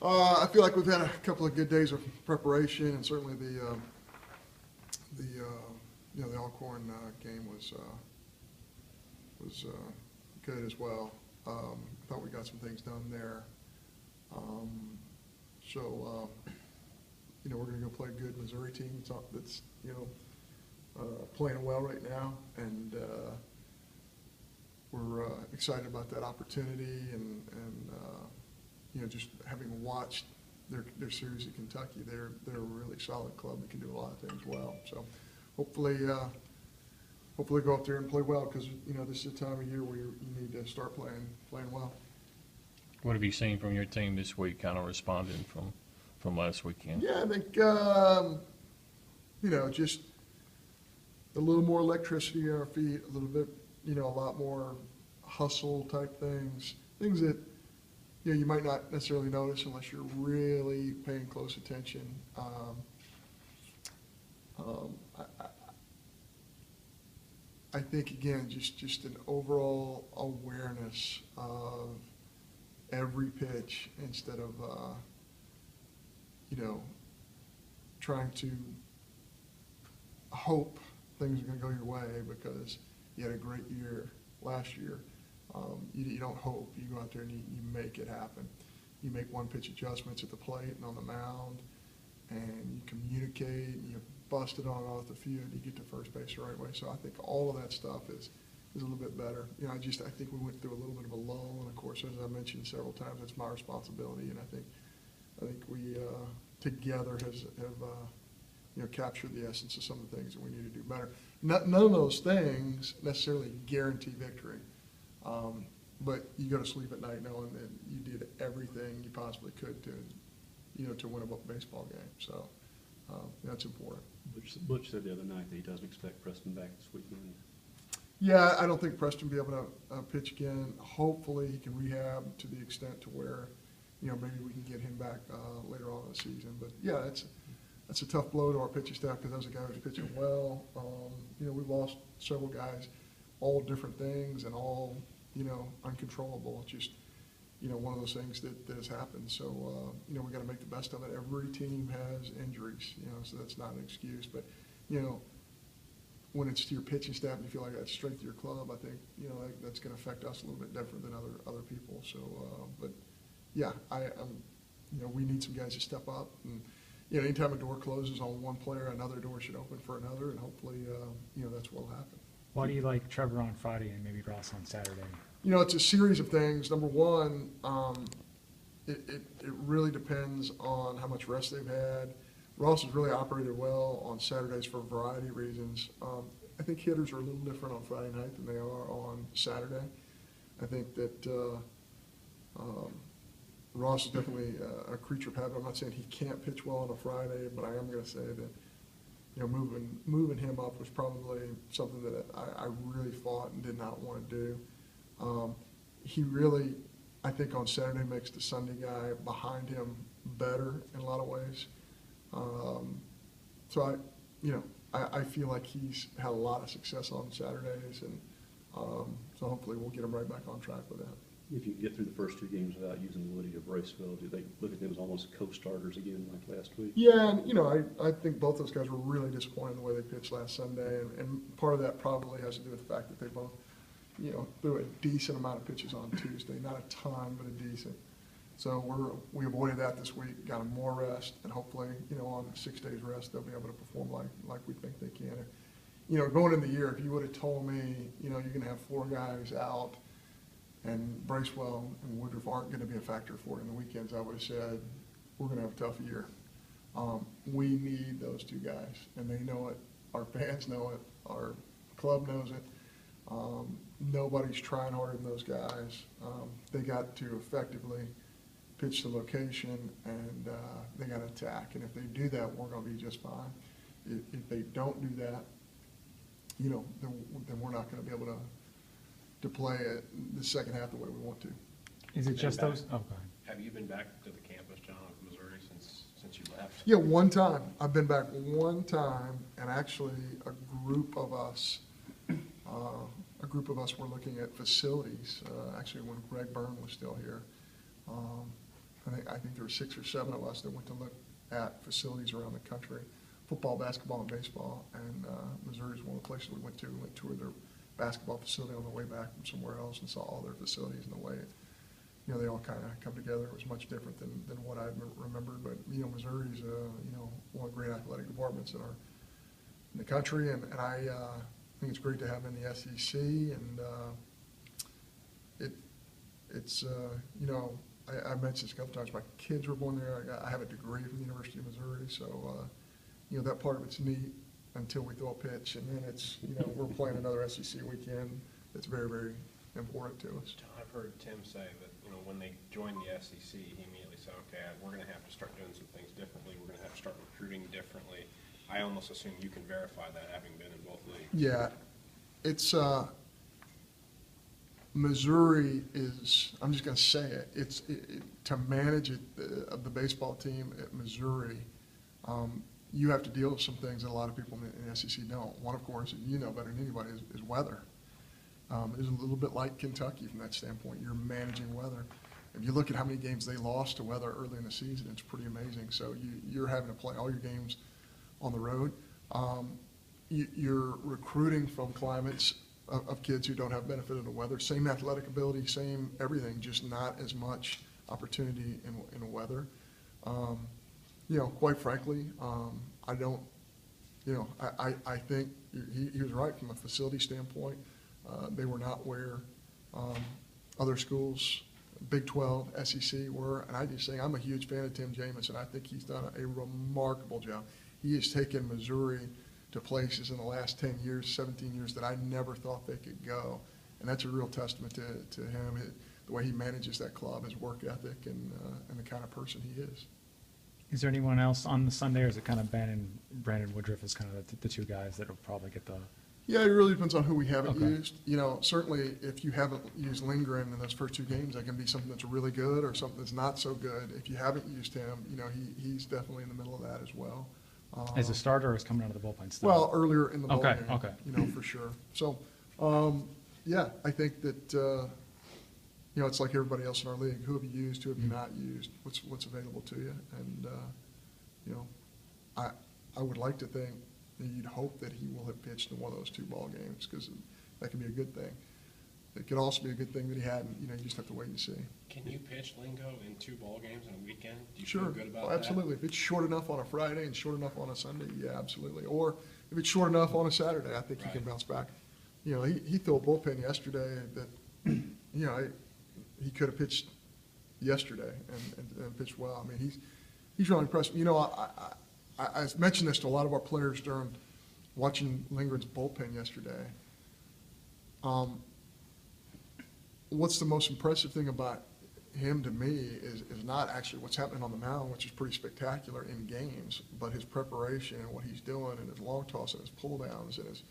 I feel like we've had a couple of good days of preparation, and certainly the Alcorn game was good as well. Thought we got some things done there. We're going to go play a good Missouri team that's playing well right now, and we're excited about that opportunity, and just having watched their series at Kentucky, they're a really solid club that can do a lot of things well. So hopefully go up there and play well, because this is a time of year where you need to start playing well. What have you seen from your team this week, kind of responding from last weekend? Yeah, I think just a little more electricity on our feet, a little bit, a lot more hustle type things that you might not necessarily notice unless you're really paying close attention. I think, again, just an overall awareness of every pitch, instead of trying to hope things are going to go your way because you had a great year last year. You don't hope. You go out there and you make it happen. You make one-pitch adjustments at the plate and on the mound, and you communicate, and you bust it on and off the field, you get to first base the right way. So I think all of that stuff is a little bit better. I think we went through a little bit of a lull, and of course, as I mentioned several times, it's my responsibility, and I think we together have captured the essence of some of the things that we need to do better. None of those things necessarily guarantee victory, but you go to sleep at night knowing that you did everything you possibly could to win a baseball game. So that's important. Butch said the other night that he doesn't expect Preston back this weekend. Yeah, I don't think Preston will be able to pitch again. Hopefully he can rehab to the extent to where, maybe we can get him back later on in the season. But yeah, that's a tough blow to our pitching staff, because those are guys who are pitching well. We've lost several guys, all different things and all, uncontrollable. It's just, one of those things that has happened. So, we got to make the best of it. Every team has injuries, so that's not an excuse. But, when it's to your pitching staff and you feel like that's strength to your club, I think, that's going to affect us a little bit different than other people. So, but yeah, we need some guys to step up. And, anytime a door closes on one player, another door should open for another, and hopefully, that's what will happen. Why do you like Trevor on Friday and maybe Ross on Saturday? It's a series of things. Number one, it really depends on how much rest they've had. Ross has really operated well on Saturdays for a variety of reasons. I think hitters are a little different on Friday night than they are on Saturday. I think that Ross is definitely a creature of habit. I'm not saying he can't pitch well on a Friday, but I am going to say that moving him up was probably something that I really fought and did not want to do. He really, I think, on Saturday makes the Sunday guy behind him better in a lot of ways. So I feel like he's had a lot of success on Saturdays, and so hopefully we'll get him right back on track with that. If you can get through the first two games without using Woody or Braceville, do they look at them as almost co-starters again like last week? Yeah, and I think both those guys were really disappointed in the way they pitched last Sunday, and part of that probably has to do with the fact that they both threw a decent amount of pitches on Tuesday, not a ton, but a decent. So we avoided that this week, got them more rest, and hopefully, on 6 days rest, they'll be able to perform like we think they can. Going into the year, if you would have told me, you're going to have 4 guys out and Bracewell and Woodruff aren't going to be a factor for it in the weekends, I would have said, we're going to have a tough year. We need those 2 guys, and they know it. Our fans know it. Our club knows it. Nobody's trying harder than those guys. They got to effectively pitch the location, and they got to attack. And if they do that, we're going to be just fine. If they don't do that, then we're not going to be able to play it the second half the way we want to. Is it just those? Oh, go ahead. Have you been back to the campus, John, of Missouri since you left? Yeah, one time. I've been back one time, and actually a group of us were looking at facilities, actually when Greg Byrne was still here. I think there were 6 or 7 of us that went to look at facilities around the country, football, basketball, and baseball. And Missouri is one of the places we went to. We went to their basketball facility on the way back from somewhere else and saw all their facilities and the way, you know, they all kind of come together. It was much different than what I remembered. But, you know, Missouri's, you know, one of the great athletic departments in the country. And I think it's great to have in the SEC. And it's you know, I mentioned this a couple times. My kids were born there. I have a degree from the University of Missouri. So, you know, that part of it's neat until we throw a pitch. And then it's, you know, we're playing another SEC weekend. It's very, very important to us. I've heard Tim say that, you know, when they joined the SEC, he immediately said, okay, we're going to have to start doing some things differently. We're going to have to start recruiting differently. I almost assume you can verify that, having been in both leagues. Yeah, it's Missouri is. I'm just going to say it. It's to manage the baseball team at Missouri. You have to deal with some things that a lot of people in the SEC don't. One, of course, and you know better than anybody, is weather. It's a little bit like Kentucky from that standpoint. You're managing weather. If you look at how many games they lost to weather early in the season, it's pretty amazing. So you're having to play all your games on the road. You're recruiting from climates of kids who don't have benefit of the weather. Same athletic ability, same everything, just not as much opportunity in weather. You know, quite frankly, I don't, you know, I think he was right from a facility standpoint. They were not where other schools, Big 12, SEC were. And I just say I'm a huge fan of Tim Jamison. I think he's done a remarkable job. He has taken Missouri to places in the last 10 years, 17 years that I never thought they could go. And that's a real testament to him, the way he manages that club, his work ethic, and the kind of person he is. Is there anyone else on the Sunday, or is it kind of Ben and Brandon Woodruff as kind of the two guys that will probably get the? Yeah, it really depends on who we haven't Okay. used. You know, certainly if you haven't used Lindgren in those first 2 games, that can be something that's really good or something that's not so good. If you haven't used him, you know, he's definitely in the middle of that as well. As a starter, or is coming out of the bullpen still? Well, earlier in the ball Okay, game, okay. you know, for sure. So, yeah, I think that, you know, it's like everybody else in our league. Who have you used? Who have you not used? What's available to you? And, you know, I would like to think that you'd hope that he will have pitched in one of those 2 ball games, because that could be a good thing. It could also be a good thing that he hadn't. You know, you just have to wait and see. Can you pitch Lingo in 2 ball games in a weekend? Do you Sure. feel good about Oh, that? absolutely. If it's short enough on a Friday and short enough on a Sunday, yeah, absolutely. Or if it's short enough on a Saturday, I think he can Right. bounce back. You know, he threw a bullpen yesterday that, you know, he could have pitched yesterday and pitched well. I mean, he's really impressive. You know, I mentioned this to a lot of our players during watching Lindgren's bullpen yesterday. What's the most impressive thing about him to me is not actually what's happening on the mound, which is pretty spectacular in games, but his preparation and what he's doing, and his long toss and his pull downs and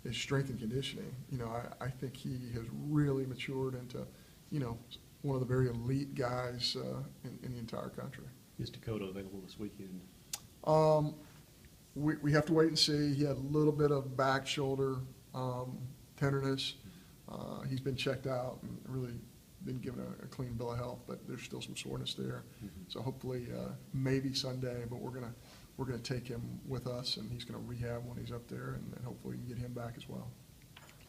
his strength and conditioning. You know, I think he has really matured into, you know, one of the very elite guys in the entire country. Is Dakota available this weekend? We have to wait and see. He had a little bit of back shoulder tenderness. He's been checked out and really been given a clean bill of health, but there's still some soreness there. So hopefully, maybe Sunday, but we're gonna take him with us, and he's gonna rehab when he's up there, and hopefully we can get him back as well.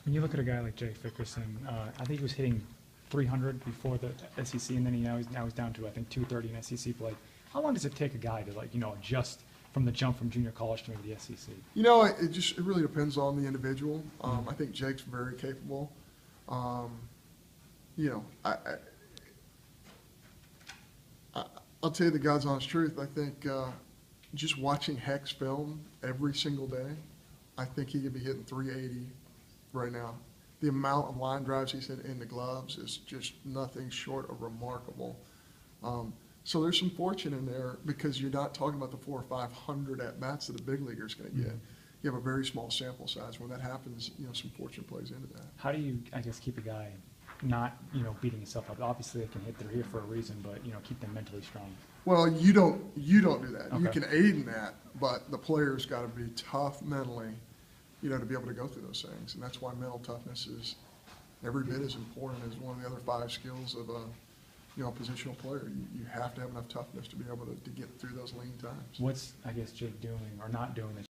When you look at a guy like Jake Fickerson, I think he was hitting 300 before the SEC, and then now he's down to, I think, 230 in SEC play. How long does it take a guy to, like, you know, adjust from the jump from junior college to maybe the SEC? You know, it really depends on the individual. I think Jake's very capable. You know, I'll tell you the God's honest truth. I think just watching Heck's film every single day, I think he could be hitting 380 right now. The amount of line drives he's hit in the gloves is just nothing short of remarkable. So there's some fortune in there, because you're not talking about the 400 or 500 at-bats that a big leaguer is going to get. You have a very small sample size. When that happens, you know, some fortune plays into that. How do you, I guess, keep a guy not, you know, beating himself up? Obviously, they can hit, they're here for a reason, but, you know, keep them mentally strong. Well, you don't do that. You Okay. can aid in that, but the player's got to be tough mentally, you know, to be able to go through those things. And that's why mental toughness is every bit as important as one of the other 5 skills of you know, a positional player. You have to have enough toughness to be able to get through those lean times. What's, I guess, Jake doing or not doing that